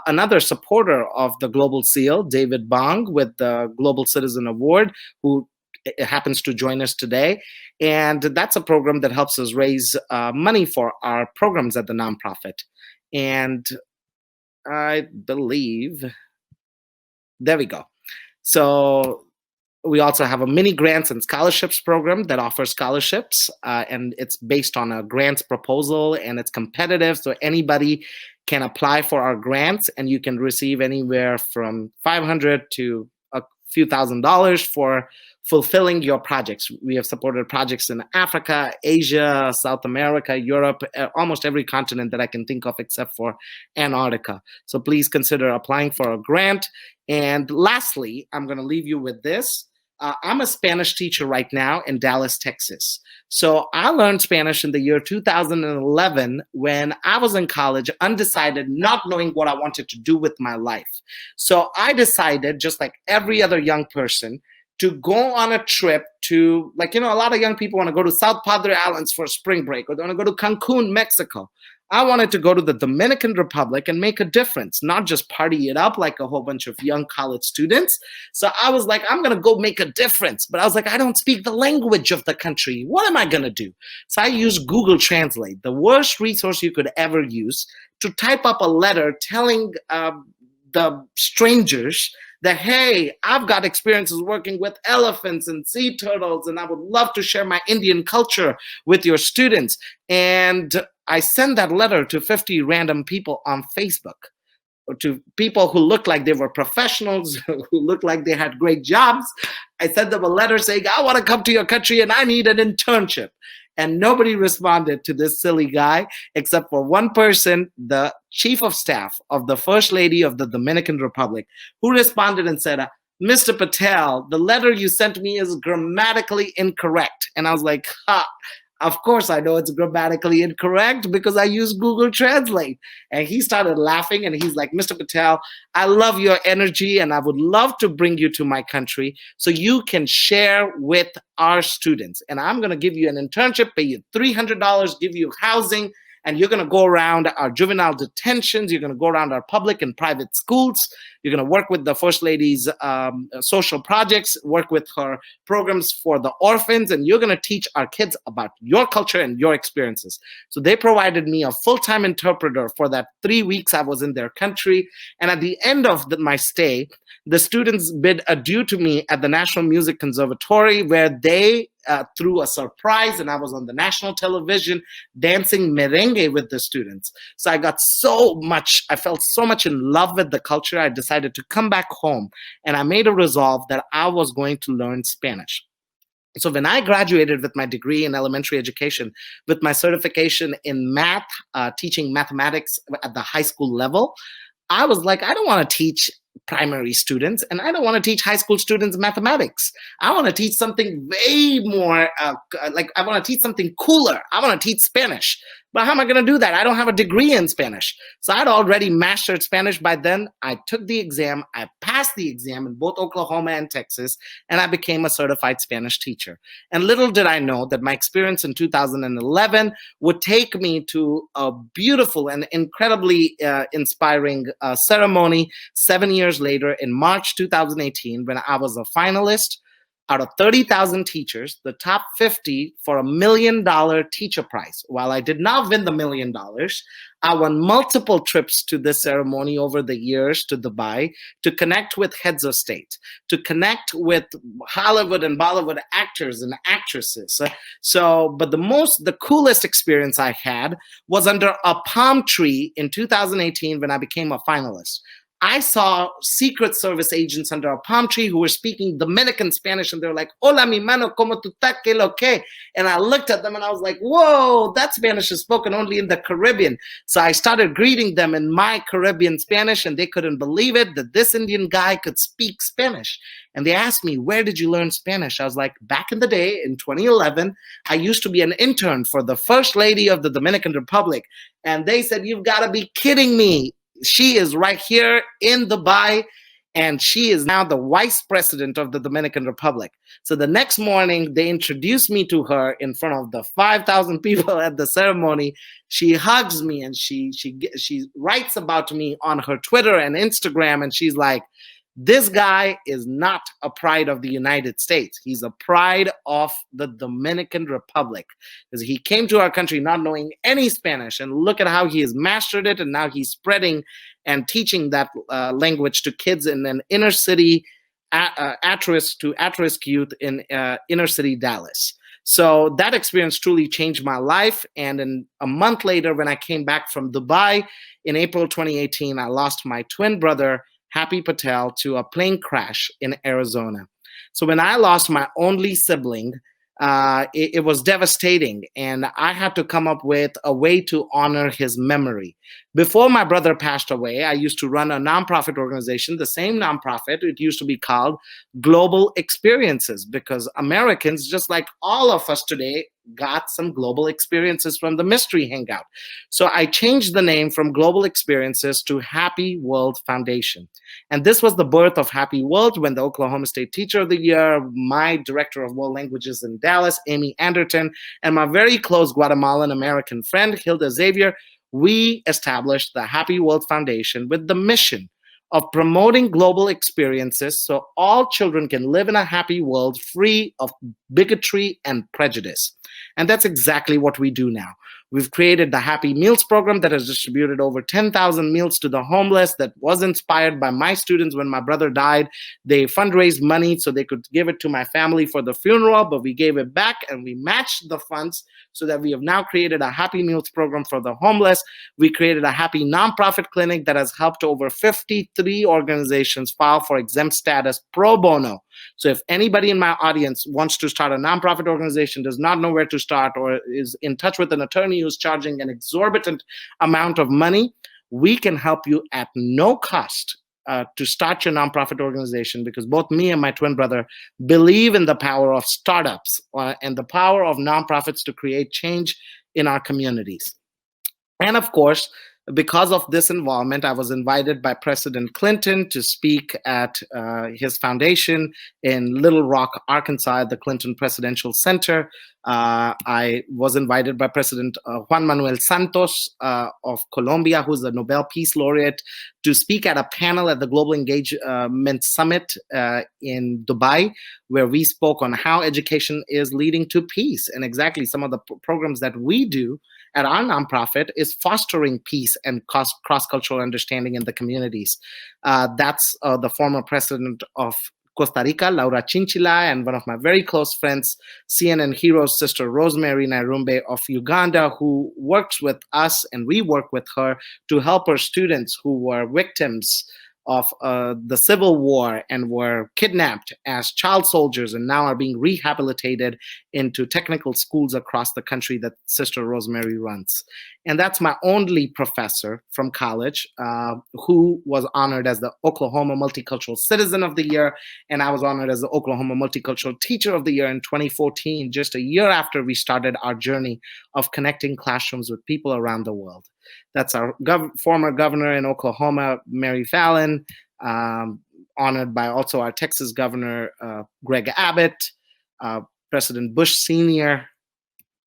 another supporter of the Global Seal, David Bong, with the Global Citizen Award, who happens to join us today. And that's a program that helps us raise money for our programs at the nonprofit. And I believe, there we go. So we also have a mini grants and scholarships program that offers scholarships, and it's based on a grants proposal, and it's competitive, so anybody can apply for our grants, and you can receive anywhere from $500 to a few $1,000s for fulfilling your projects. We have supported projects in Africa, Asia, South America, Europe, almost every continent that I can think of except for Antarctica. So please consider applying for a grant. And lastly, I'm going to leave you with this. I'm a Spanish teacher right now in Dallas, Texas. So I learned Spanish in the year 2011 when I was in college, undecided, not knowing what I wanted to do with my life. So I decided, just like every other young person, to go on a trip to, like, a lot of young people want to go to South Padre Islands for spring break, or they want to go to Cancun, Mexico. I wanted to go to the Dominican Republic and make a difference, not just party it up like a whole bunch of young college students. So I was like, I'm going to go make a difference. But I was like, I don't speak the language of the country. What am I going to do? So I used Google Translate, the worst resource you could ever use, to type up a letter telling the strangers that, hey, I've got experiences working with elephants and sea turtles, and I would love to share my Indian culture with your students. And I sent that letter to 50 random people on Facebook, or to people who looked like they were professionals, who looked like they had great jobs. I sent them a letter saying, I want to come to your country and I need an internship. And nobody responded to this silly guy except for one person, the chief of staff of the First Lady of the Dominican Republic, who responded and said, Mr. Patel, the letter you sent me is grammatically incorrect. And I was like, ha. Of course, I know it's grammatically incorrect because I use Google Translate. And he started laughing and he's like, Mr. Patel, I love your energy and I would love to bring you to my country so you can share with our students. And I'm going to give you an internship, pay you $300, give you housing, and you're going to go around our juvenile detentions. You're going to go around our public and private schools. You're going to work with the First Lady's social projects, work with her programs for the orphans, and you're going to teach our kids about your culture and your experiences. So they provided me a full-time interpreter for that 3 weeks I was in their country. And at the end of my stay, the students bid adieu to me at the National Music Conservatory, where they threw a surprise, and I was on the national television dancing merengue with the students. So I felt so much in love with the culture. I decided to come back home, and I made a resolve that I was going to learn Spanish. So when I graduated with my degree in elementary education, with my certification in math, teaching mathematics at the high school level, I was like, I don't want to teach primary students, and I don't want to teach high school students mathematics. I want to teach something way more, I want to teach something cooler. I want to teach Spanish. But how am I going to do that? I don't have a degree in Spanish. So I'd already mastered Spanish by then. I took the exam. I passed the exam in both Oklahoma and Texas, and I became a certified Spanish teacher. And little did I know that my experience in 2011 would take me to a beautiful and incredibly inspiring ceremony 7 years later in March 2018, when I was a finalist out of 30,000 teachers, the top 50 for $1 million teacher prize. While I did not win the $1 million, I won multiple trips to this ceremony over the years to Dubai to connect with heads of state, to connect with Hollywood and Bollywood actors and actresses. But the coolest experience I had was under a palm tree in 2018 when I became a finalist. I saw Secret Service agents under a palm tree who were speaking Dominican Spanish, and they were like, "Hola, mi mano, ¿cómo tú estás? ¿Qué lo que?" And I looked at them and I was like, whoa, that Spanish is spoken only in the Caribbean. So I started greeting them in my Caribbean Spanish, and they couldn't believe it that this Indian guy could speak Spanish. And they asked me, where did you learn Spanish? I was like, back in the day, in 2011, I used to be an intern for the First Lady of the Dominican Republic. And they said, you've got to be kidding me. She is right here in Dubai, and she is now the vice president of the Dominican Republic. So the next morning, they introduced me to her in front of the 5,000 people at the ceremony. She hugs me and she writes about me on her Twitter and Instagram, and she's like, this guy is not a pride of the United States. He's a pride of the Dominican Republic. Because he came to our country not knowing any Spanish, and look at how he has mastered it, and now he's spreading and teaching that language to kids in an inner city, at-risk youth in inner city Dallas. So that experience truly changed my life. And then a month later, when I came back from Dubai in April 2018, I lost my twin brother, Happy Patel, to a plane crash in Arizona. So when I lost my only sibling, it was devastating, and I had to come up with a way to honor his memory. Before my brother passed away, I used to run a nonprofit organization, the same nonprofit. It used to be called Global Experiences, because Americans, just like all of us today, got some global experiences from the Mystery Hangout. So I changed the name from Global Experiences to Happy World Foundation. And this was the birth of Happy World when the Oklahoma State Teacher of the Year, my Director of World Languages in Dallas, Amy Anderton, and my very close Guatemalan American friend, Hilda Xavier, we established the Happy World Foundation with the mission of promoting global experiences so all children can live in a happy world free of bigotry and prejudice. And that's exactly what we do now. We've created the Happy Meals program that has distributed over 10,000 meals to the homeless, that was inspired by my students. When my brother died, they fundraised money so they could give it to my family for the funeral, but we gave it back and we matched the funds so that we have now created a Happy Meals program for the homeless. We created a Happy Nonprofit Clinic that has helped over 53 organizations file for exempt status pro bono. So if anybody in my audience wants to start a nonprofit organization, does not know where to start, or is in touch with an attorney who's charging an exorbitant amount of money, we can help you at no cost to start your nonprofit organization, because both me and my twin brother believe in the power of startups and the power of nonprofits to create change in our communities. And of course, because of this involvement, I was invited by President Clinton to speak at his foundation in Little Rock, Arkansas, at the Clinton Presidential Center. I was invited by President Juan Manuel Santos of Colombia, who's the Nobel Peace Laureate, to speak at a panel at the Global Engagement Summit in Dubai, where we spoke on how education is leading to peace. And exactly some of the programs that we do at our nonprofit is fostering peace and cross-cultural understanding in the communities. That's the former president of Costa Rica, Laura Chinchilla, and one of my very close friends, CNN Heroes sister Rosemary Nairumbe of Uganda, who works with us and we work with her to help her students who were victims of the Civil War and were kidnapped as child soldiers and now are being rehabilitated into technical schools across the country that Sister Rosemary runs. And that's my only professor from college who was honored as the Oklahoma Multicultural Citizen of the Year, and I was honored as the Oklahoma Multicultural Teacher of the Year in 2014, just a year after we started our journey of connecting classrooms with people around the world. That's our former governor in Oklahoma, Mary Fallon, honored by also our Texas governor, Greg Abbott, President Bush Sr.,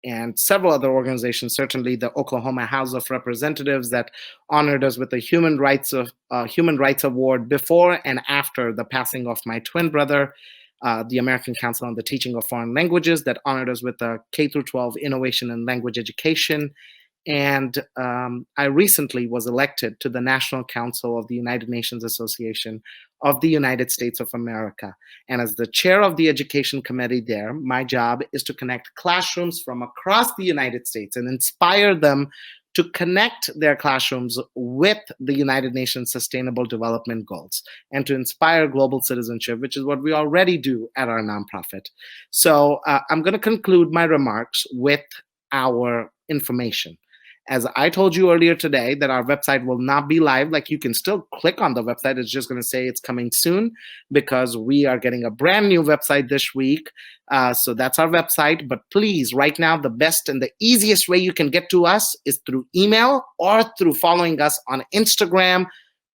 and several other organizations, certainly the Oklahoma House of Representatives that honored us with the Human Rights Award before and after the passing of my twin brother, the American Council on the Teaching of Foreign Languages that honored us with the K-12 Innovation in Language Education. And I recently was elected to the National Council of the United Nations Association of the United States of America. And as the chair of the education committee there, my job is to connect classrooms from across the United States and inspire them to connect their classrooms with the United Nations Sustainable Development Goals and to inspire global citizenship, which is what we already do at our nonprofit. So I'm going to conclude my remarks with our information. As I told you earlier today, that our website will not be live. Like, you can still click on the website. It's just going to say it's coming soon, because we are getting a brand new website this week. So that's our website. But please, right now, the best and the easiest way you can get to us is through email or through following us on Instagram,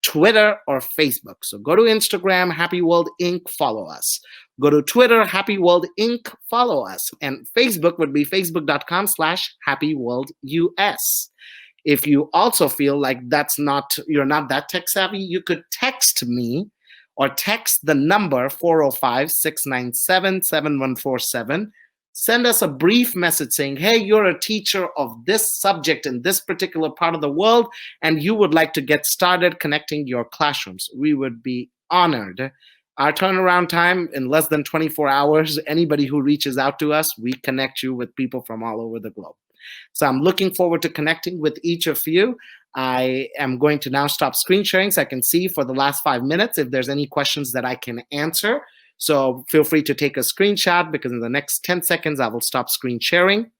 Twitter, or Facebook. So go to Instagram, Happy World Inc., follow us. Go to Twitter, Happy World Inc., follow us. And Facebook would be facebook.com/happyworldus. If you also feel like you're not that tech savvy, you could text me or text the number 405-697-7147. Send us a brief message saying, hey, you're a teacher of this subject in this particular part of the world, and you would like to get started connecting your classrooms. We would be honored. Our turnaround time, in less than 24 hours, anybody who reaches out to us, we connect you with people from all over the globe. So I'm looking forward to connecting with each of you. I am going to now stop screen sharing so I can see for the last 5 minutes if there's any questions that I can answer. So feel free to take a screenshot, because in the next 10 seconds, I will stop screen sharing.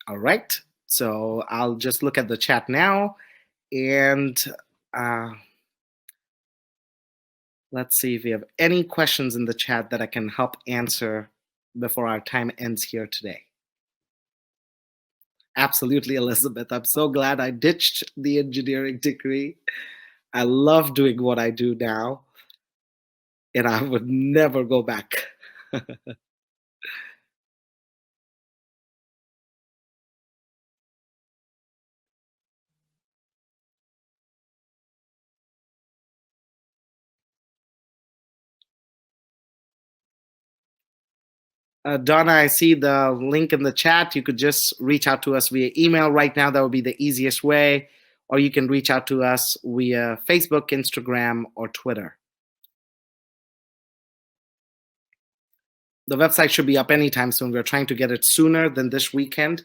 All right, so I'll just look at the chat now, and let's see if we have any questions in the chat that I can help answer before our time ends here today. Absolutely, Elizabeth. I'm so glad I ditched the engineering degree. I love doing what I do now, and I would never go back. Donna, I see the link in the chat. You could just reach out to us via email right now. That would be the easiest way. Or you can reach out to us via Facebook, Instagram, or Twitter. The website should be up anytime soon. We're trying to get it sooner than this weekend.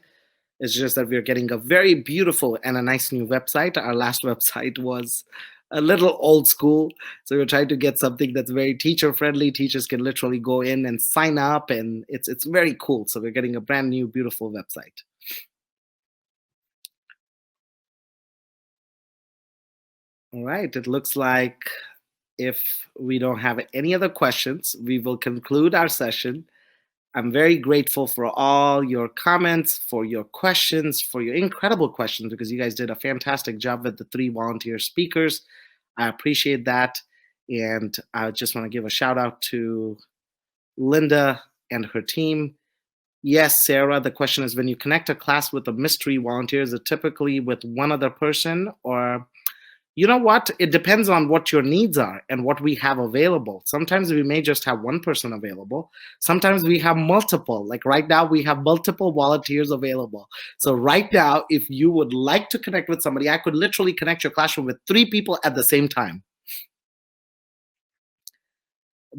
It's just that we're getting a very beautiful and a nice new website. Our last website was a little old school. So we're trying to get something that's very teacher friendly. Teachers can literally go in and sign up, and it's very cool. So we're getting a brand new, beautiful website. All right, it looks like if we don't have any other questions, we will conclude our session. I'm very grateful for all your comments, for your questions, for your incredible questions, because you guys did a fantastic job with the 3 volunteer speakers. I appreciate that. And I just want to give a shout out to Linda and her team. Yes, Sarah, the question is, when you connect a class with a mystery volunteer, is it typically with one other person, or... You know what? It depends on what your needs are and what we have available. Sometimes we may just have one person available. Sometimes we have multiple. Like right now, we have multiple volunteers available. So right now, if you would like to connect with somebody, I could literally connect your classroom with 3 people at the same time.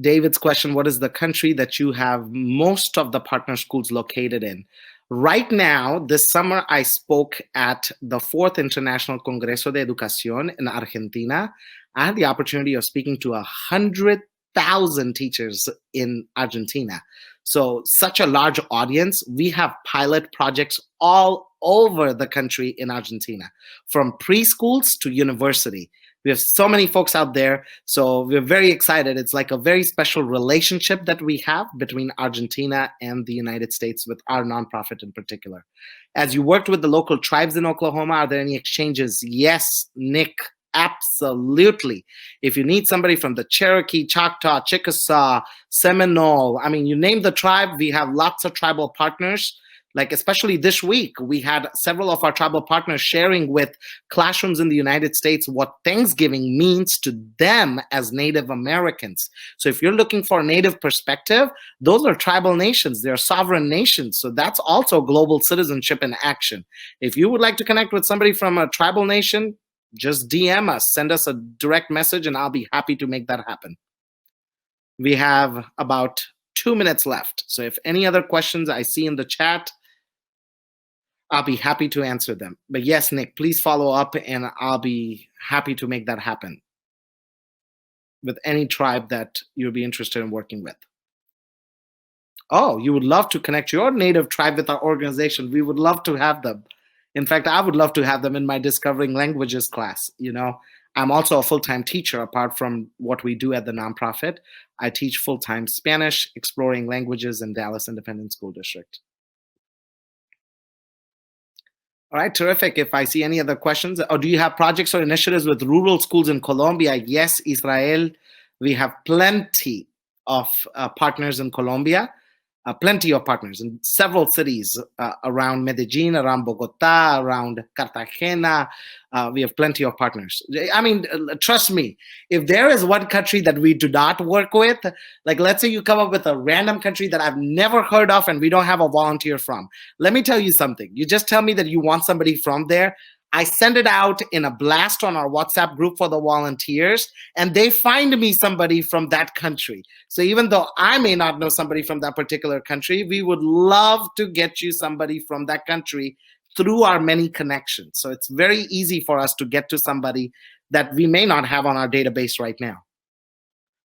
David's question, what is the country that you have most of the partner schools located in? Right now, this summer, I spoke at the 4th International Congreso de Educación in Argentina. I had the opportunity of speaking to 100,000 teachers in Argentina. So such a large audience. We have pilot projects all over the country in Argentina, from preschools to university. We have so many folks out there, so we're very excited. It's like a very special relationship that we have between Argentina and the United States with our nonprofit in particular. As you worked with the local tribes in Oklahoma, are there any exchanges? Yes, Nick, absolutely. If you need somebody from the Cherokee, Choctaw, Chickasaw, Seminole, I mean, you name the tribe, we have lots of tribal partners. Like especially this week, we had several of our tribal partners sharing with classrooms in the United States what Thanksgiving means to them as Native Americans. So if you're looking for a Native perspective, those are tribal nations. They're sovereign nations. So that's also global citizenship in action. If you would like to connect with somebody from a tribal nation, just DM us, send us a direct message, and I'll be happy to make that happen. We have about 2 minutes left. So if any other questions I see in the chat, I'll be happy to answer them. But yes, Nick, please follow up and I'll be happy to make that happen with any tribe that you'll be interested in working with. Oh, you would love to connect your native tribe with our organization. We would love to have them. In fact, I would love to have them in my Discovering Languages class. You know, I'm also a full-time teacher apart from what we do at the nonprofit. I teach full-time Spanish, Exploring Languages in Dallas Independent School District. All right, terrific. If I see any other questions, or do you have projects or initiatives with rural schools in Colombia? Yes, Israel. We have plenty of partners in Colombia. Plenty of partners in several cities around Medellin, around Bogota, around Cartagena. We have plenty of partners. I mean, trust me, if there is one country that we do not work with, like let's say you come up with a random country that I've never heard of and we don't have a volunteer from. Let me tell you something. You just tell me that you want somebody from there. I send it out in a blast on our WhatsApp group for the volunteers, and they find me somebody from that country. So even though I may not know somebody from that particular country, we would love to get you somebody from that country through our many connections. So it's very easy for us to get to somebody that we may not have on our database right now.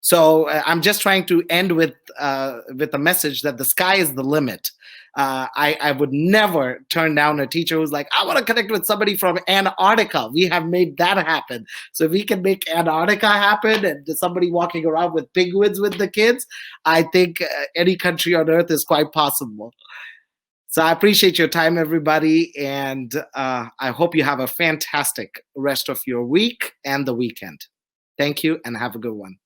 So I'm just trying to end with a message that the sky is the limit. I would never turn down a teacher who's like, I want to connect with somebody from Antarctica. We have made that happen. So if we can make Antarctica happen and somebody walking around with penguins with the kids, I think any country on earth is quite possible. So I appreciate your time, everybody. And I hope you have a fantastic rest of your week and the weekend. Thank you and have a good one.